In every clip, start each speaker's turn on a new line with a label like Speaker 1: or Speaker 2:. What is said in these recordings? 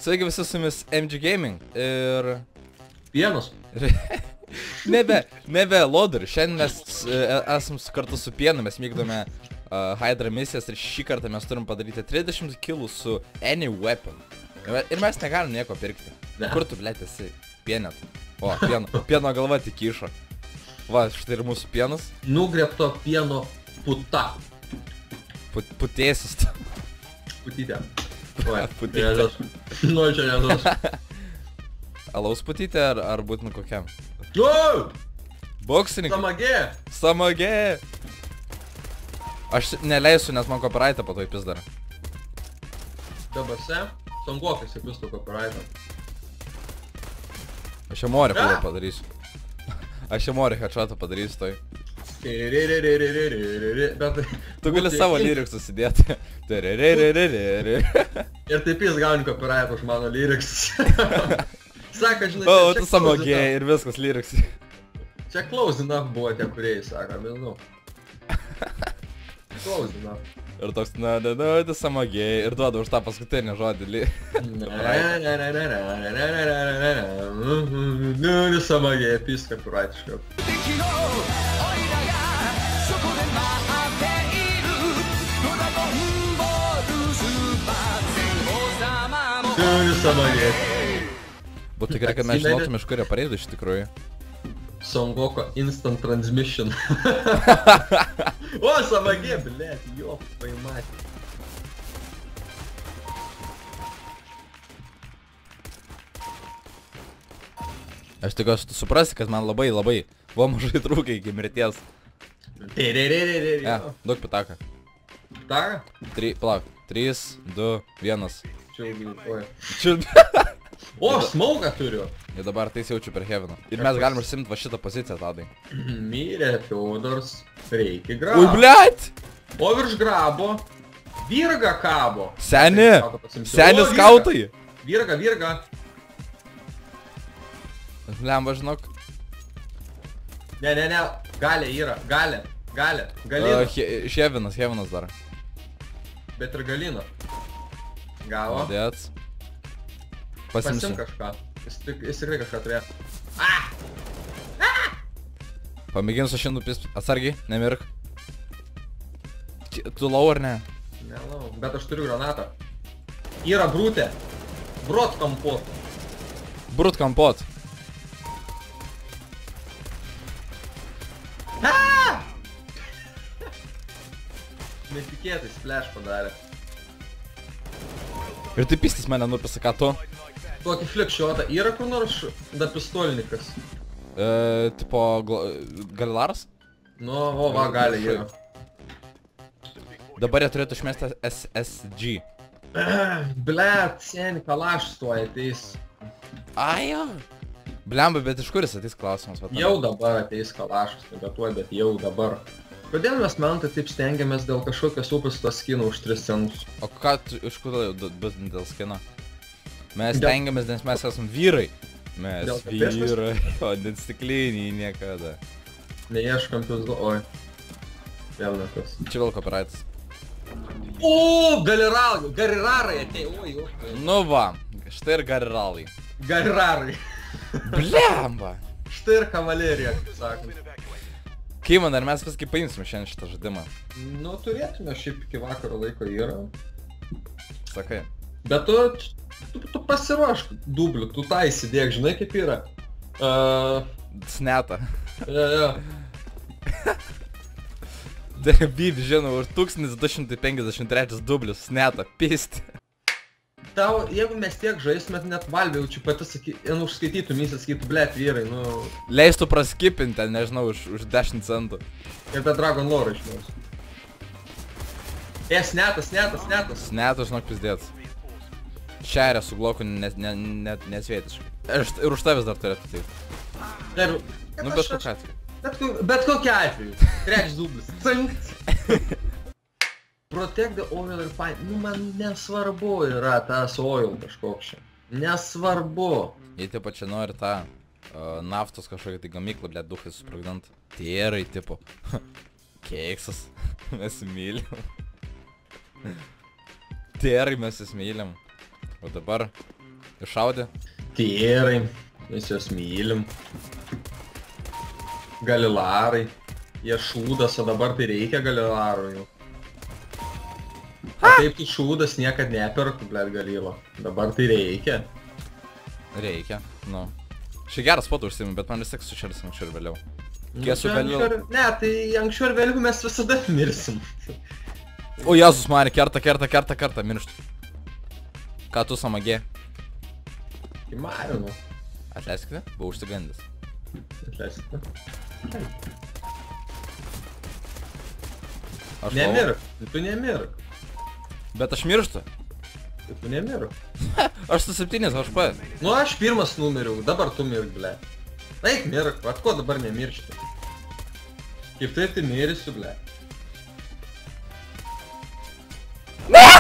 Speaker 1: Sveiki visi su jumis MG Gaming ir...
Speaker 2: Pienas.
Speaker 1: Nebe Lodri, šiandien mes esam kartu su Pienu, mes vykdome Hydra misijas ir šį kartą mes turim padaryti 30 kilų su any weapon. Ir mes negalim nieko pirkti. Kur tu, blėt, esi? Pienet. O, pieno galva tik kyšo. Va, štai ir mūsų pienas.
Speaker 2: Nugrėbto pieno puta.
Speaker 1: Putėsis.
Speaker 2: Putytė.
Speaker 1: Putytė.
Speaker 2: Nu, čia neduos.
Speaker 1: Alaus putytė ar būtina kokiam? Boksininkai.
Speaker 2: Samagė.
Speaker 1: Samagė. Aš neleisiu, nes man copyrightą po to įpis dar.
Speaker 2: Dabase. Sangokas įpistų copyrightą.
Speaker 1: Aš jau morį padarysiu. Aš jau morį headshotą padarysiu toj. Tu gali savo lyrics susidėti.
Speaker 2: Ir taip jis gauni copyrightą už mano lyrics. Saka, žinai,
Speaker 1: o, tu samogė ir viskas lyrics.
Speaker 2: Čia close enough buvo tie kūrėjai, sako, nežinau. Close enough.
Speaker 1: Ir toks, tu samogė ir duoda už tą paskutinį žodį.
Speaker 2: Samagė, pis copyrightiškai. Samagė.
Speaker 1: Būtų gerai, kad mes žinotume, iš kurio pareidų iš tikrųjų.
Speaker 2: Songoko instant transmission. O, samagė, blėt, jo, paimatė.
Speaker 1: Aš tikiuosi, tu suprasi, kad man labai buvo mažai trūkai iki mirties. Duok pitaką.
Speaker 2: Pitaką?
Speaker 1: Palauk. 3, 2, 1.
Speaker 2: Čiulbi. O, smauką turiu.
Speaker 1: Ir dabar tai jaučiu per Heaveną. Ir mes galim užsimti va šitą poziciją, Tadai.
Speaker 2: Mirė Fiodors, reikia grabo.
Speaker 1: Ui, bliat!
Speaker 2: O virš grabo virga kabo.
Speaker 1: Seni skautai.
Speaker 2: Virga.
Speaker 1: Lemba, žinok.
Speaker 2: Ne, galė yra, galina.
Speaker 1: Heavenas dar. Bet
Speaker 2: ir galina. Gavo.
Speaker 1: Dėts.
Speaker 2: Pasim kažką. Jis tikrai kažką turėjo.
Speaker 1: Pamėginsiu šiandien pis. Atsargiai, nemirk. Tu lau ar ne?
Speaker 2: Ne lau, bet aš turiu granatą. Yra brūtė. Brot kampot.
Speaker 1: Brut kampot.
Speaker 2: Netikėtai splash padarė.
Speaker 1: Ir tai pistis mane nupisa, ką tu?
Speaker 2: Tokį flikščiotą. Yra kur nors da pistolnikas?
Speaker 1: Tipo Galilaras?
Speaker 2: Nu, o va, gali yra.
Speaker 1: Dabar jie turėtų išmesti SSG.
Speaker 2: Blet, seni kalašas tuo ateis.
Speaker 1: Ajo. Blemba, bet iš kur jis ateis klausimas?
Speaker 2: Jau dabar ateis kalašas, nebe tuo, bet jau dabar. Kodėl mes mentai taip stengiamės dėl kažkokios upės to skino už 3 centus?
Speaker 1: O ką tu iš kodėl bus dėl skino? Mes stengiamės, nes mes esam vyrai. Mes vyrai, o net stikliniai niekada.
Speaker 2: Neieškam pizdo, oi. Vėl nekas.
Speaker 1: Čia vėl copyrightas.
Speaker 2: O, garirarai atėjo, oi.
Speaker 1: Nu va, štai ir gariralai.
Speaker 2: Garirarai.
Speaker 1: Blemba.
Speaker 2: Štai ir kavalerija, kaip sakant.
Speaker 1: Keiman, ar mes viskai paimsime šiandien šitą žaidimą?
Speaker 2: Nu, turėtume, šiaip iki vakaro laiko yra.
Speaker 1: Sakai.
Speaker 2: Bet tu pasiruošk dublių, tu tą įsidėk, žinai kaip yra.
Speaker 1: Sneta.
Speaker 2: Jo.
Speaker 1: Darbybį, žinau, už 1253 dublius sneta, pisti.
Speaker 2: Tau, jeigu mes tiek žaistumėt, net Valve jaučiu pati užskaitytų misijas, sakytų, blėt, vyrai, nu...
Speaker 1: Leistų praskipinti, nežinau, už 10 centų.
Speaker 2: Ir be Dragon Lore išmės. Snetas.
Speaker 1: Snetas, žinok, pizdėts. Šerė su gloku nesvietiškai. Ir už tavęs dar turėtų taip. Nu, bet kokiu atveju.
Speaker 2: Bet kokiu atveju. Trečias dublis. Cinkt. Protect the oil ir fine. Nu, man nesvarbu yra tas oil kažkoks čia. Nesvarbu.
Speaker 1: Jei taip čia nori tą naftos kažkokią tai gamyklą, blėt, duhai susprogdant. Tėrai, tipo. Keksas. Mes mylim. Tėrai, mes jas mylim. O dabar Iššaudė.
Speaker 2: Tyrai. Mes juos mylim. Galilarai. Jie šūdas, o dabar tai reikia Galilarų jau. O taip tu šūdas niekad neperku, blėt, Galilo. Dabar tai reikia.
Speaker 1: Reikia, nu. Šį gerą spotą užsiimi, bet man vis tiek sušersim anksčiau ir vėliau. Kiek su vėliau?
Speaker 2: Ne, tai anksčiau ir vėliau mes visada mirsim.
Speaker 1: O Jėzus mane, kerta, mirštų. Ką tu samagė?
Speaker 2: Kai Marinu.
Speaker 1: Atleiskite, buvau užsigandęs.
Speaker 2: Atleiskite.
Speaker 1: Nemirk,
Speaker 2: tu nemirk.
Speaker 1: Bet aš mirštu.
Speaker 2: Tu nemirk.
Speaker 1: Aš su 7 HP.
Speaker 2: Nu aš pirmas numiriau, dabar tu mirk, ble. Eik mirk, vat ko dabar nemiršti. Kaip tai mirisiu, ble.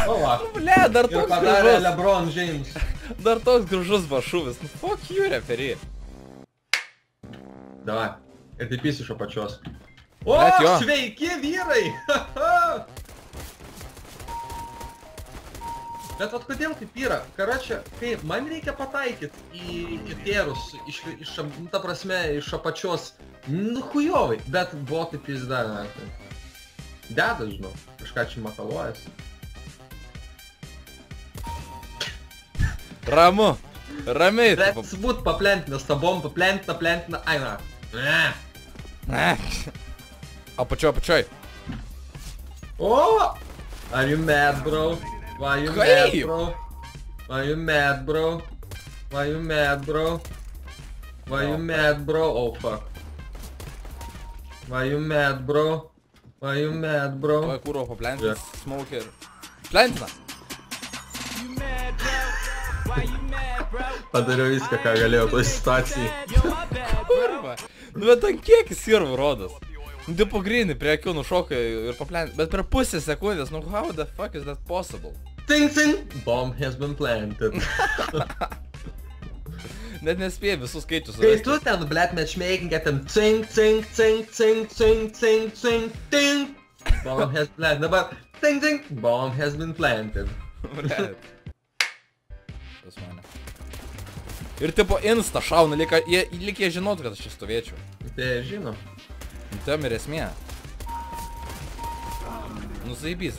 Speaker 2: O va.
Speaker 1: Ble, dar
Speaker 2: Ir
Speaker 1: toks
Speaker 2: padarė
Speaker 1: gražus.
Speaker 2: LeBron James.
Speaker 1: Dar toks gražus vašuvis. Nu, fuck you, referi.
Speaker 2: Davai. Ir taip jis iš apačios. O,
Speaker 1: Bet jo.
Speaker 2: sveiki vyrai! Bet vat kodėl taip yra? Karačia, kai man reikia pataikyti į tėrus, ta prasme, iš apačios, nu hujovai, bet botai pizda, deda, žinau, kažką čia makaluojas.
Speaker 1: Ramu. Ramiai.
Speaker 2: Turėtų būt paplentinęs, ta bomba paplentina, aina.
Speaker 1: Apačioj.
Speaker 2: O! Are you mad, bro? Why you mad, bro? Why you mad, bro? Why you mad, bro? Why you mad, bro? Oh, fuck. Why you mad, bro? Why you mad, bro?
Speaker 1: Oi, kūro paplentina, smoker. Plentina.
Speaker 2: Padariau viską, ką galėjau toj situacijai.
Speaker 1: Kurva. Nu, bet ant kiek sirvų rodas? Nu, tai pagrinį prie akių nušoka ir paplentina. Bet per pusę sekundės, nu, how the fuck is that possible?
Speaker 2: Ting, ting! Bomb has been planted.
Speaker 1: Net nespėjai visus skaičius
Speaker 2: Kai
Speaker 1: surasti.
Speaker 2: tu ten, blet, matchmaking, ten ting, ting, ting, ting, ting, ting, ting, ting. Bomb has planted. Dabar ting, ting. Bomb has been planted.
Speaker 1: Blet. Pas mane. Ir tipo insta šauna, lyg jie žinotų, kad aš čia stovėčiau.
Speaker 2: Tai žinau.
Speaker 1: Tam ir esmė. Nu, zaibys.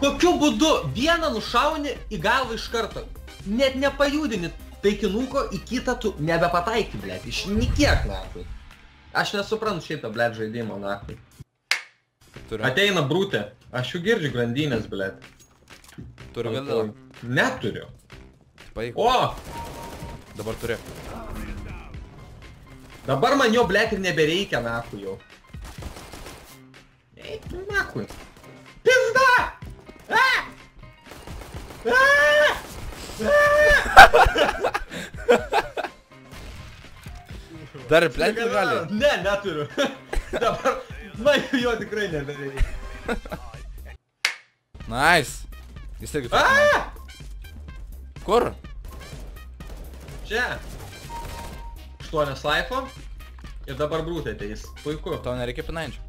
Speaker 2: Kokiu būdu vieną nušauni į galvą iš karto. Net nepajudini taikinuko, į kitą tu nebepataiki, blet. Iš nikiek, nakui. Aš nesuprantu šitą, blet, žaidimą, nakui. Ateina brūtė. Aš jų girdžiu grandinės, blet.
Speaker 1: Turiu vėliau.
Speaker 2: Neturiu.
Speaker 1: Paik.
Speaker 2: O!
Speaker 1: Dabar turiu.
Speaker 2: Dabar man jo, blet, ir nebereikia, nakui jau. Eik, nakui. Pizda!
Speaker 1: Dar ir plentinti gali?
Speaker 2: Ne, neturiu. Dabar man jo tikrai nebereikia.
Speaker 1: Nice. Jis irgi turi. Kur?
Speaker 2: Čia. 8 laifo. Ir dabar brūtė ateis. Puiku.
Speaker 1: Tau nereikia pinančių.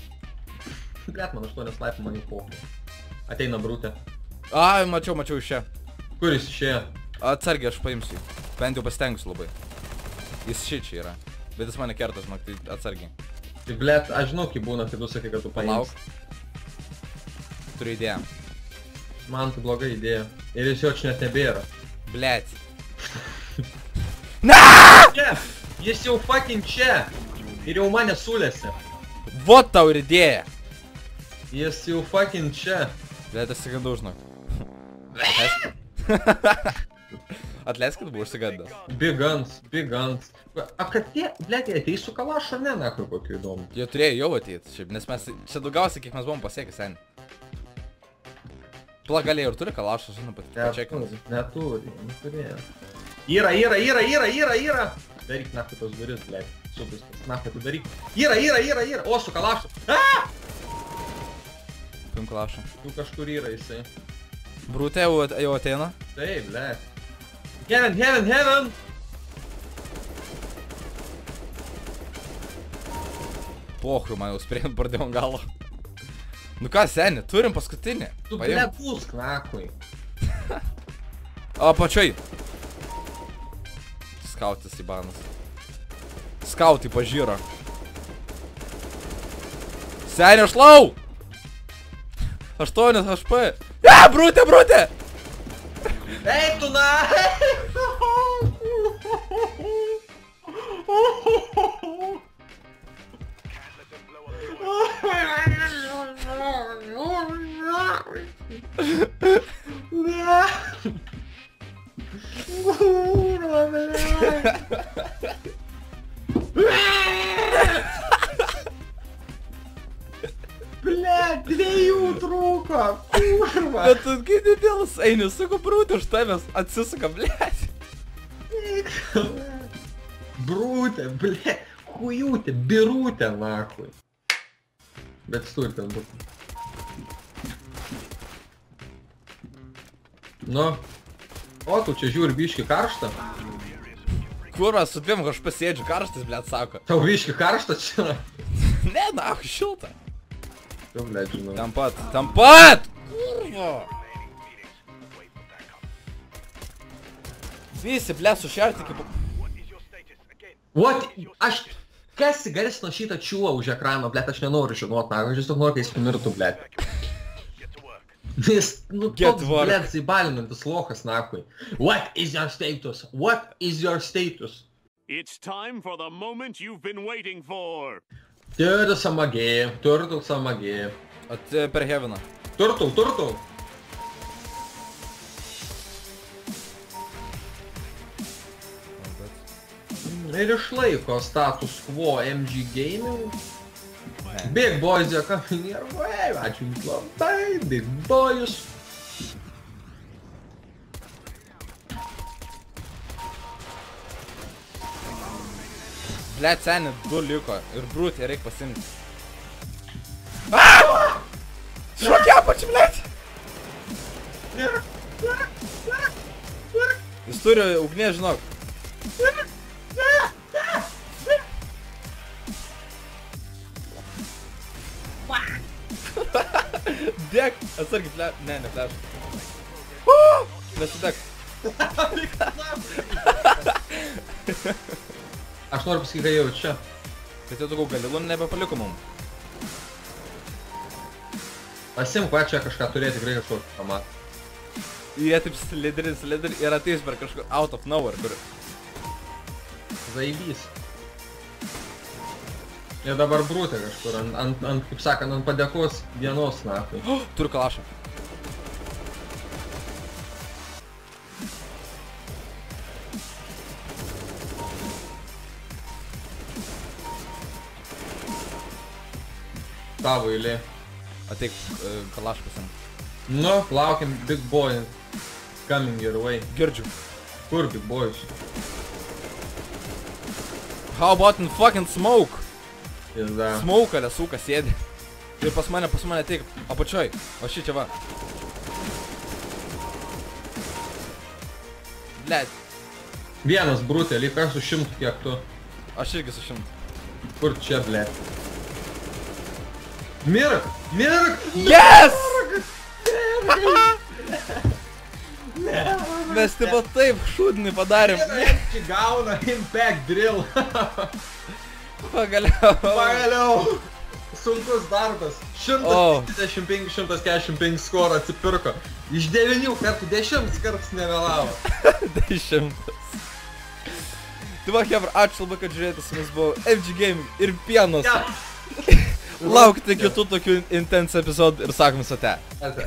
Speaker 2: Blet, man 8 laifo man į pokai. Ateina brūtė.
Speaker 1: Ai, mačiau iš čia.
Speaker 2: Kur jis išėjo?
Speaker 1: Atsargiai, aš paimsiu jį. Bent jau pasitengsiu labai. Jis čia yra. Bet jis mane kerta, žinok, tai atsargiai.
Speaker 2: Tai blet, aš žinau, kaip būna, kai tu sakai, kad tu
Speaker 1: Palauk.
Speaker 2: paimsi.
Speaker 1: Turiu idėją.
Speaker 2: Man tai bloga idėja. Ir jis jo čia net nebėra.
Speaker 1: Blet.
Speaker 2: Čia! Jis jau fucking čia! Ir jau mane sulėsi.
Speaker 1: Vot tau ir idėja.
Speaker 2: Jis jau fucking čia.
Speaker 1: Blet, aš sigandau, žinok. Atleiskit, buvau užsigandęs.
Speaker 2: Big guns. A kad jie, blet, jie ateis su kalašu, ar ne, nakui kokiu įdomu.
Speaker 1: Jie turėjo jau ateit, šiaip, nes mes, čia daugiausiai, kiek mes buvom pasiekę seniai. Pala galėjo ir turi kalašą, žinau, pačekinus.
Speaker 2: Neturėjo. Yra. Daryk nakui tos duris, blet. Supustas, nakui tu daryk. Yra. O, su kalašu.
Speaker 1: Pim kalašą.
Speaker 2: Tu kažkur yra jisai.
Speaker 1: Brūtė jau ateina.
Speaker 2: Taip, blet. Heaven!
Speaker 1: Pochriu, man jau sprint pradėjom galą. Nu ką, seni, turim paskutinį.
Speaker 2: Tu blėpūsk, nakui.
Speaker 1: O, pačiai. Skautis į banas. Skautai pažyro. Seni, aš lau! 8 HP. Brutė, brutė!
Speaker 2: Ei, tu na! Blet, 2 trūko, kurva.
Speaker 1: Bet tu kai didelis eini, suko brūtė už tavęs, atsisuka, blet.
Speaker 2: Brūtė, blet, kujūtė, birūtė, nakui. Bet turi ten būti. Nu. O, tu čia žiūri biški karštą?
Speaker 1: Kurva, su dviem aš pasėdžiu, karštas, blet, sako.
Speaker 2: Tau biški karštą čia?
Speaker 1: Ne, na, šilta.
Speaker 2: Jau, blet, žinau.
Speaker 1: Tam pat, tam pat! Kurva! Visi, blet, sušerti kaip...
Speaker 2: What? Aš... Kas įgarsino šitą čiūlą už ekrano, blet, aš nenoriu žinot, na, aš tiesiog noriu, kai jis pamirtų, blet. Jis, nu, toks, blet, zaibalinantis lochas, nakui. What is your status? What is your status?
Speaker 3: It's time for the moment you've been waiting for.
Speaker 2: Turtle samagė.
Speaker 1: At per heaveną.
Speaker 2: Turtle. Ir išlaiko status quo MG Gaming. Big boys are coming your way. Ačiū jums labai, big boys.
Speaker 1: Blet, seni, 2 liko ir brūtė reik pasimti. Šokia apačiu, blet! Jis turi ugnė, žinok. Dėk, atsargiai, fleš. Ne, ne fleš. Nesudek.
Speaker 2: Aš noriu pasakyti, kad jau čia.
Speaker 1: Bet jau tokių galilų nebepaliko mum.
Speaker 2: Pasimk, va čia kažką turėti, tikrai kažkur pamat.
Speaker 1: Jie taip slidri ir ateis per kažkur out of nowhere, kur...
Speaker 2: Zaibys. Ir dabar brūtė kažkur, ant, kaip sakant, ant padėkos dienos, nakui.
Speaker 1: Turiu kalašą.
Speaker 2: Tavo eilė.
Speaker 1: Ateik kalaškas ant.
Speaker 2: Nu, laukiam big boy coming your way.
Speaker 1: Girdžiu.
Speaker 2: Kur big boys?
Speaker 1: How about in fucking smoke?
Speaker 2: Pizda.
Speaker 1: Smoke, ale suka sėdi. Ir pas mane ateik apačioj. O šį čia va. Blet.
Speaker 2: Vienas brutė, lyg aš su 100 kiek tu.
Speaker 1: Aš irgi su 100.
Speaker 2: Kur čia, blet? Mirk! Mirk!
Speaker 1: Yes! Mes tipo taip šūdinį padarėm.
Speaker 2: Čia gauna impact drill.
Speaker 1: Pagaliau.
Speaker 2: Sunkus darbas. 125-145 score atsipirko. Iš 9 kartų 10 kartus nevėlavo.
Speaker 1: 10. Tai va, hebra, ačiū labai, kad žiūrėjote, su mumis buvo FG Gaming ir Pienas. Laukite kitų tokių intense epizodų ir sakom sate.
Speaker 2: Ate.